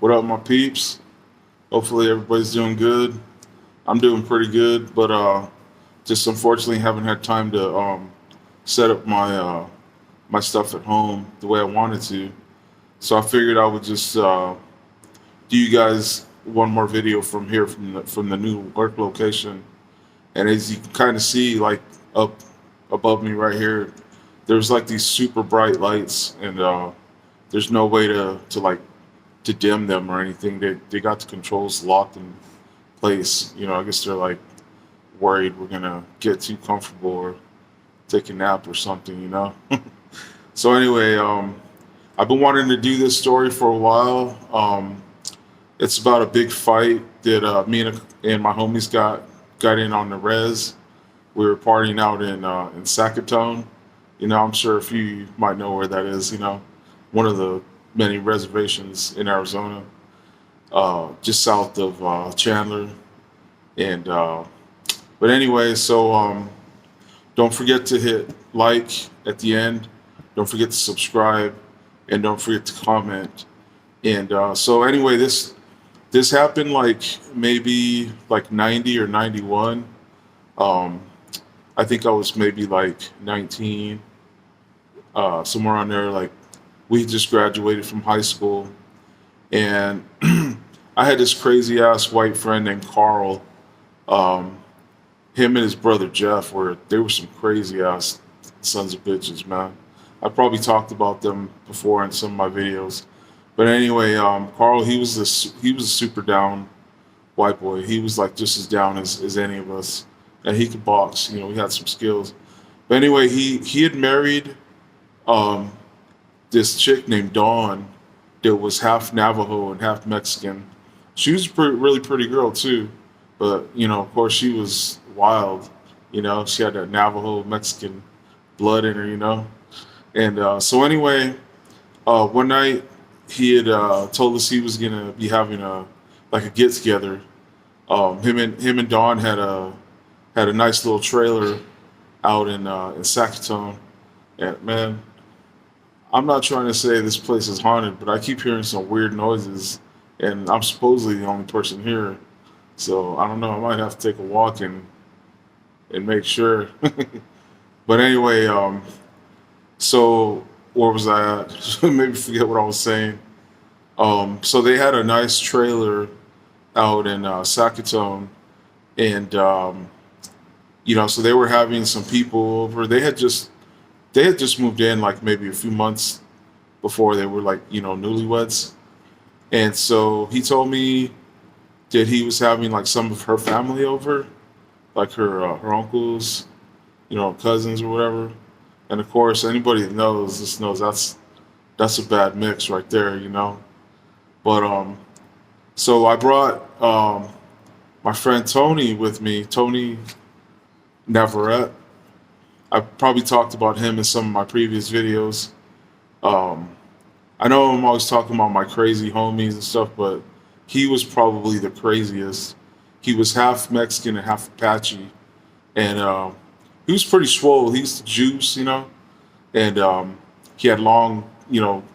What up, my peeps? Hopefully everybody's doing good. I'm doing pretty good, but just unfortunately haven't had time to set up my stuff at home the way I wanted to. So I figured I would just do you guys one more video from here from the new work location. And as you can kind of see, like up above me right here, there's like these super bright lights, and there's no way to like to dim them or anything. They got the controls locked in place. I guess they're like worried we're gonna get too comfortable or take a nap or something. So anyway, I've been wanting to do this story for a while. It's about a big fight that me and my homies got in on the Rez. We were partying out in Sackatoon. I'm sure a few of you might know where that is. One of the many reservations in Arizona, just south of Chandler. And but anyway, so don't forget to hit like at the end. Don't forget to subscribe, and don't forget to comment. And so anyway, this happened like maybe like 90 or 91. Um, I think I was maybe like 19, somewhere on there. Like we just graduated from high school, and I had this crazy ass white friend named Karl. Um, Him and his brother Jeff were some crazy ass sons of bitches, man. I probably talked about them before in some of my videos. But anyway, Karl, he was a super down white boy. He was like just as down as any of us, and he could box. He had some skills. But anyway, he had married um, this chick named Dawn that was half Navajo and half Mexican. She was a really pretty girl too, but of course, she was wild. She had that Navajo Mexican blood in her. And so anyway, one night he had told us he was gonna be having a get together. Him and Dawn had a nice little trailer out in Sackatoon. And man, I'm not trying to say this place is haunted, but I keep hearing some weird noises, and I'm supposedly the only person here. So I don't know. I might have to take a walk and make sure. But anyway, so where was I at? Maybe forget what I was saying. So they had a nice trailer out in Sackatoon, and so they were having some people over. They had just moved in like maybe a few months before. They were like newlyweds, and so he told me that he was having like some of her family over, like her uncles, cousins or whatever. And of course, anybody that knows just knows that's a bad mix right there. But so I brought my friend Tony with me, Tony Navarette. I probably talked about him in some of my previous videos. Um, I know I'm always talking about my crazy homies and stuff, but he was probably the craziest. He was half Mexican and half Apache, and he was pretty swole. He's the juice. And he had long,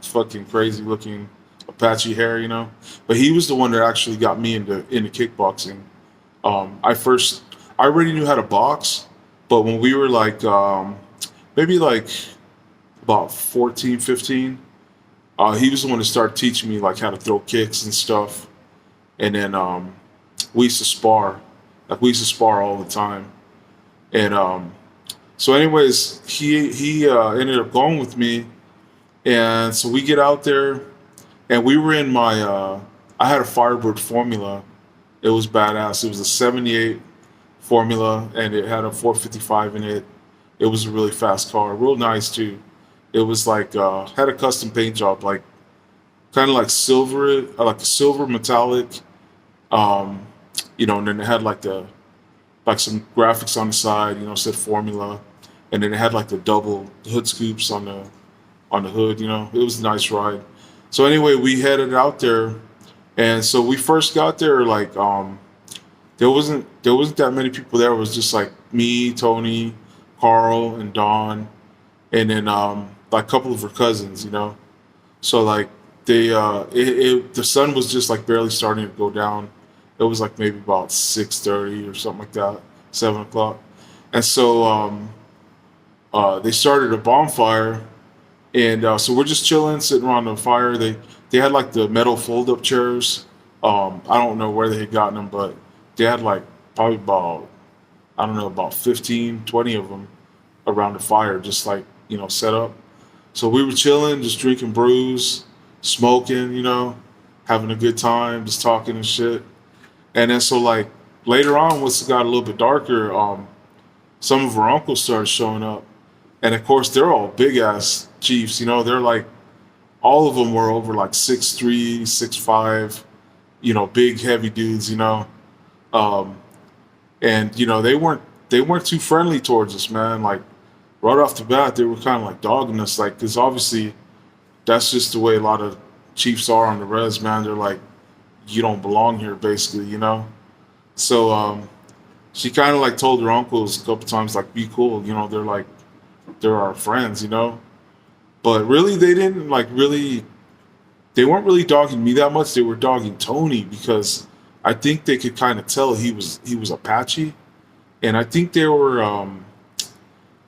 fucking crazy looking Apache hair. But he was the one that actually got me into kickboxing. I already knew how to box, but when we were like maybe like about 14, 15, he was the one to start teaching me like how to throw kicks and stuff. And then we used to spar, like we used to spar all the time. And so, anyways, he ended up going with me, and so we get out there, and we were in my. I had a Firebird Formula. It was badass. It was a '78 Formula, and it had a 455 in it. It was a really fast car, real nice too. It was like had a custom paint job, like kind of like silver, like a silver metallic. Um, and then it had like some graphics on the side, said Formula, and then it had like the double hood scoops on the hood. It was a nice ride. So anyway, we headed out there, and so we first got there like there wasn't that many people there. It was just like me, Tony, Karl, and Dawn, and then like a couple of her cousins. So like the sun was just like barely starting to go down. It was like maybe about 6:30 or something like that, 7 o'clock, and so they started a bonfire, and so we're just chilling, sitting around the fire. They had like the metal fold up chairs. I don't know where they had gotten them, but they had like probably about, I don't know, about 15, 20 of them around the fire, just like, set up. So we were chilling, just drinking brews, smoking, having a good time, just talking and shit. And then so like later on, once it got a little bit darker, some of our uncles started showing up, and of course they're all big ass chiefs. They're like, all of them were over like 6'3", 6'5", big heavy dudes. Um, and they weren't too friendly towards us, man. Like right off the bat, they were kind of like dogging us, like, because obviously that's just the way a lot of chiefs are on the res, man. They're like, you don't belong here, basically. So she kind of like told her uncles a couple times, like, be cool. They're like, they're our friends. But really, they didn't like really. They weren't really dogging me that much. They were dogging Tony because I think they could kind of tell he was Apache, and I think they were. I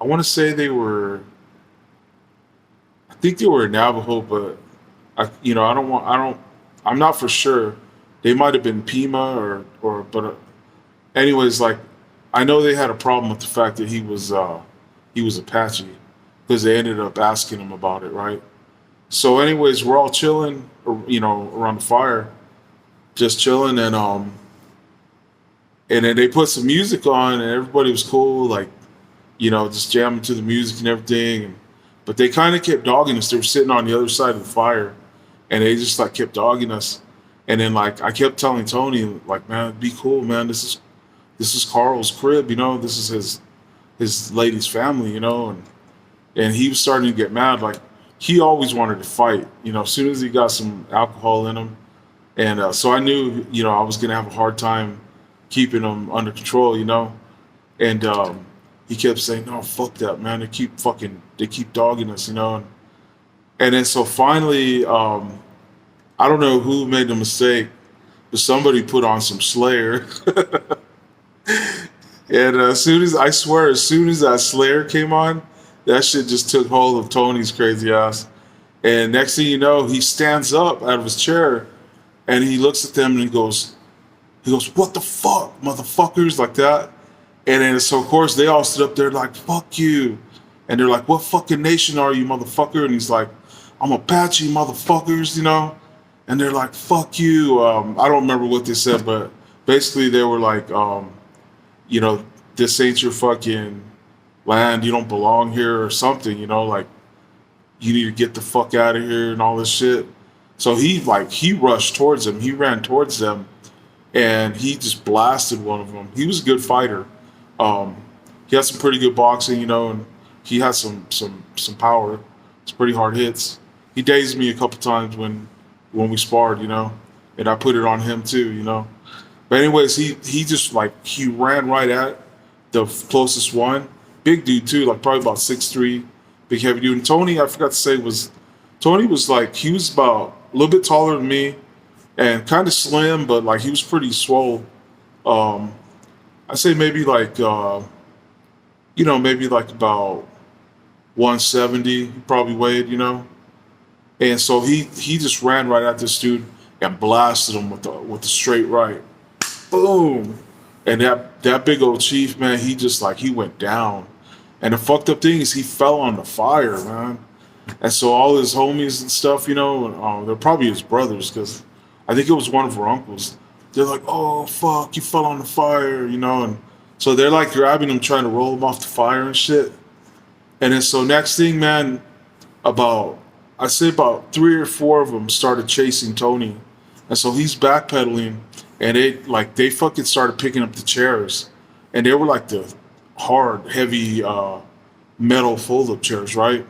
want to say they were. I think they were Navajo, but I don't want. I don't. I'm not for sure. They might have been Pima but anyways, like, I know they had a problem with the fact that he was Apache, because they ended up asking him about it, right? So anyways, we're all chilling, around the fire, just chilling, and then they put some music on, and everybody was cool, like, just jamming to the music and everything. But they kind of kept dogging us. They were sitting on the other side of the fire, and they just like kept dogging us. And then like I kept telling Tony, like, man, be cool, man. This is Karl's crib, This is his lady's family, and he was starting to get mad. Like, he always wanted to fight, as soon as he got some alcohol in him. And so I knew, I was gonna have a hard time keeping him under control, And he kept saying, "No, fuck that, man. They keep dogging us, And then so finally, I don't know who made the mistake, but somebody put on some Slayer. And as soon as that Slayer came on, that shit just took hold of Tony's crazy ass. And next thing you know, he stands up out of his chair, and he looks at them and he goes, "What the fuck, motherfuckers," like that. And then so of course they all stood up there like, "Fuck you," and they're like, "What fucking nation are you, motherfucker?" And he's like, "I'm Apache, motherfuckers," And they're like, "Fuck you." I don't remember what they said, but basically they were like, "This ain't your fucking land. You don't belong here," or something. Like, you need to get the fuck out of here and all this shit. So he rushed towards them. He ran towards them, and he just blasted one of them. He was a good fighter. Um, he had some pretty good boxing, and he had some power. It's pretty hard hits. He dazed me a couple times when we sparred, and I put it on him too. But anyways, he just like he ran right at the closest one. Big dude too, like probably about 6'3", big heavy dude. And Tony, I forgot to say, Tony was like, he was about a little bit taller than me and kind of slim, but like he was pretty swole. Um, I say maybe like maybe like about 170 he probably weighed. And so he just ran right at this dude and blasted him with the straight right. Boom. And that big old chief, man, he went down. And the fucked up thing is he fell on the fire, man. And so all his homies and stuff, they're probably his brothers, because I think it was one of her uncles. They're like, "Oh fuck, you fell on the fire," and so they're like grabbing him, trying to roll him off the fire and shit. And then so next thing, man, I'd say about 3 or 4 of them started chasing Tony, and so he's backpedaling, and they fucking started picking up the chairs, and they were like the hard, heavy metal fold-up chairs, right?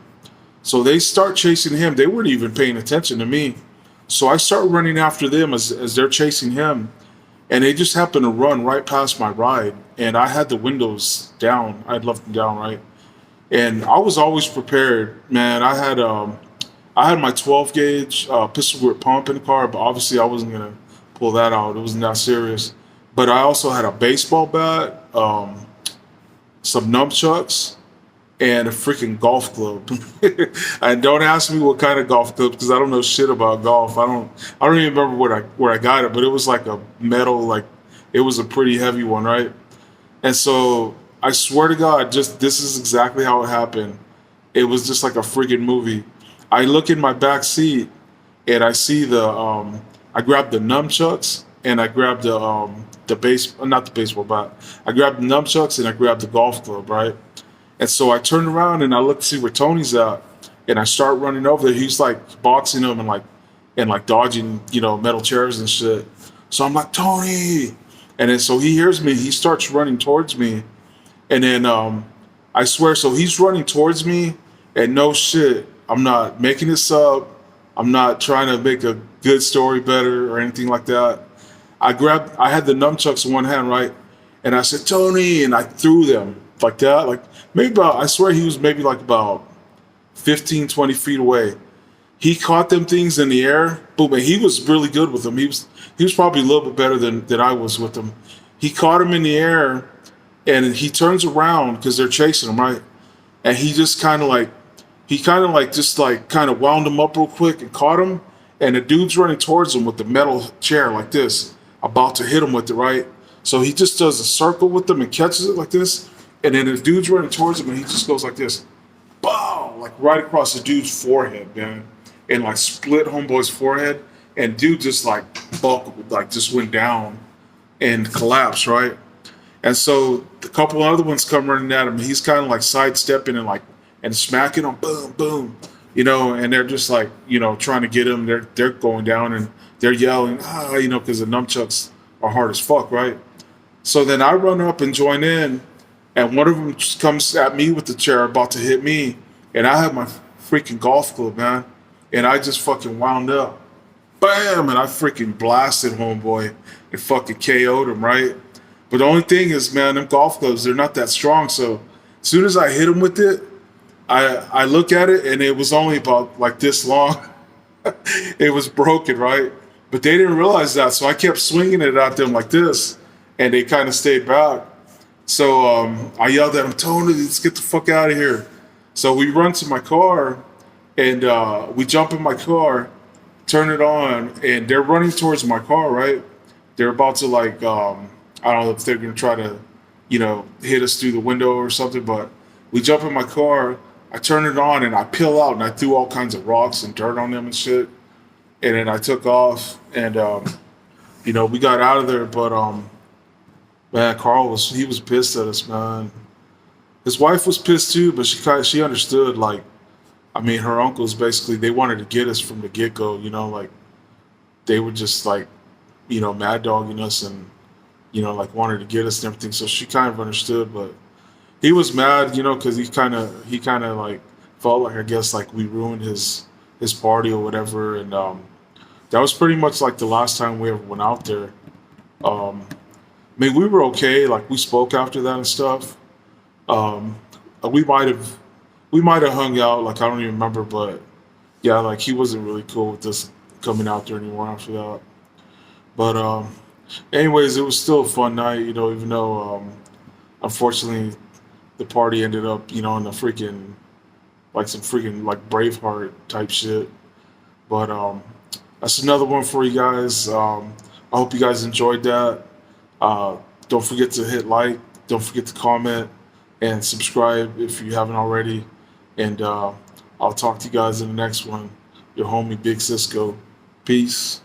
So they start chasing him. They weren't even paying attention to me. So I start running after them as they're chasing him, and they just happened to run right past my ride, and I had the windows down. I'd left them down, right? And I was always prepared, man. I had my 12 gauge pistol grip pump in the car, but obviously I wasn't gonna pull that out. It wasn't that serious. But I also had a baseball bat, some nunchucks, and a freaking golf club. And don't ask me what kind of golf club because I don't know shit about golf. I don't even remember where I got it, but it was like a metal, like it was a pretty heavy one, right? And so I swear to God, just this is exactly how it happened. It was just like a freaking movie. I look in my back seat and I see I grabbed the nunchucks and I grabbed the base not the baseball bat. I grabbed the nunchucks and I grabbed the golf club, right? And so I turned around and I looked to see where Tony's at, and I start running over there. He's like boxing him and like dodging, metal chairs and shit. So I'm like, Tony, and then so he hears me. He starts running towards me, and then I swear, so he's running towards me, and no shit, I'm not making this up. I'm not trying to make a good story better or anything like that. I had the nunchucks in one hand, right? And I said, Tony, and I threw them like that. Like maybe about, I swear he was maybe like about 15, 20 feet away. He caught them things in the air. Boom, and he was really good with them. He was probably a little bit better than I was with them. He caught him in the air and he turns around because they're chasing him, right? And he just kind of wound him up real quick and caught him. And the dude's running towards him with the metal chair like this, about to hit him with it, right? So he just does a circle with them and catches it like this. And then the dude's running towards him and he just goes like this. Bow! Like right across the dude's forehead, man. And like split homeboy's forehead. And dude just like just went down and collapsed, right? And so a couple other ones come running at him. He's kind of like sidestepping and smacking them, boom, boom, and they're just like, trying to get him. They're going down and they're yelling, because the nunchucks are hard as fuck, right? So then I run up and join in, and one of them just comes at me with the chair about to hit me, and I have my freaking golf club, man, and I just fucking wound up, bam, and I freaking blasted homeboy and fucking KO'd him, right? But the only thing is, man, them golf clubs, they're not that strong, so as soon as I hit him with it, I look at it and it was only about like this long. It was broken, right? But they didn't realize that, so I kept swinging it at them like this, and they kind of stayed back. So I yelled at him, Tony, let's get the fuck out of here. So we run to my car, and we jump in my car, turn it on, and they're running towards my car, right? They're about to I don't know if they're gonna try to, hit us through the window or something, but we jump in my car, I turn it on, and I peel out, and I threw all kinds of rocks and dirt on them and shit. And then I took off, and we got out of there. But man, Karl was pissed at us, man. His wife was pissed too, but she understood. Like, I mean, her uncles basically they wanted to get us from the get go. Like they were just like, mad dogging us and like wanted to get us and everything. So she kind of understood, but he was mad, because he kind of like felt like I guess like we ruined his party or whatever, and that was pretty much like the last time we ever went out there. I mean, we were okay, like we spoke after that and stuff. Um, we might have hung out, like I don't even remember, but yeah, like he wasn't really cool with us coming out there anymore after that. But anyways, it was still a fun night, even though unfortunately the party ended up, in a freaking like some freaking like Braveheart type shit. But that's another one for you guys. I hope you guys enjoyed that. Don't forget to hit like, don't forget to comment and subscribe if you haven't already. And I'll talk to you guys in the next one. Your homie Big Cisco. Peace.